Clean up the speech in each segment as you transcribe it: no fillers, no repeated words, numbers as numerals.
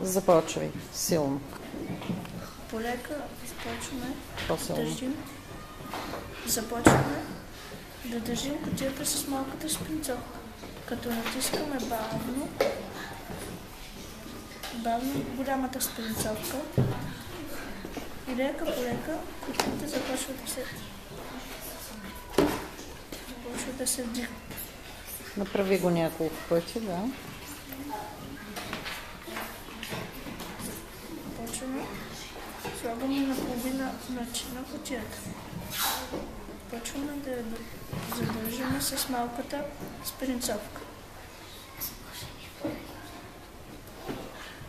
Започвай силно. Полека започваме По-силно. Започваме да държим кутията с малката шпринцовка, като натискаме бавно голямата шпринцовка и лека по лека кутията започва да се вдига. Направи го няколко пъти, да. Почваме, слагаме наполовина на кутията. Почваме да я задържаме с малката шпринцовка.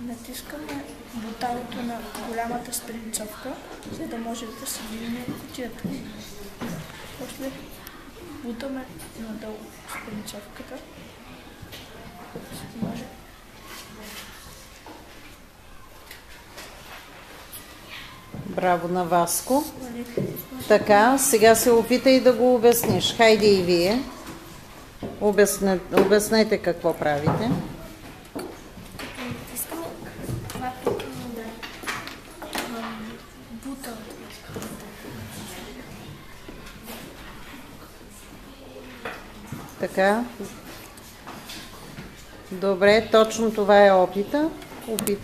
Натискаме буталото на голямата шпринцовка, за да може да се вдигне кутията. После бутаме надолу шпринцовката. Може. Браво на Васко. Така, сега се опитай да го обясниш. Хайде и вие. Обяснете какво правите. Натискаме това пък на буталото. Така. Добре, точно това е опита. Опитай.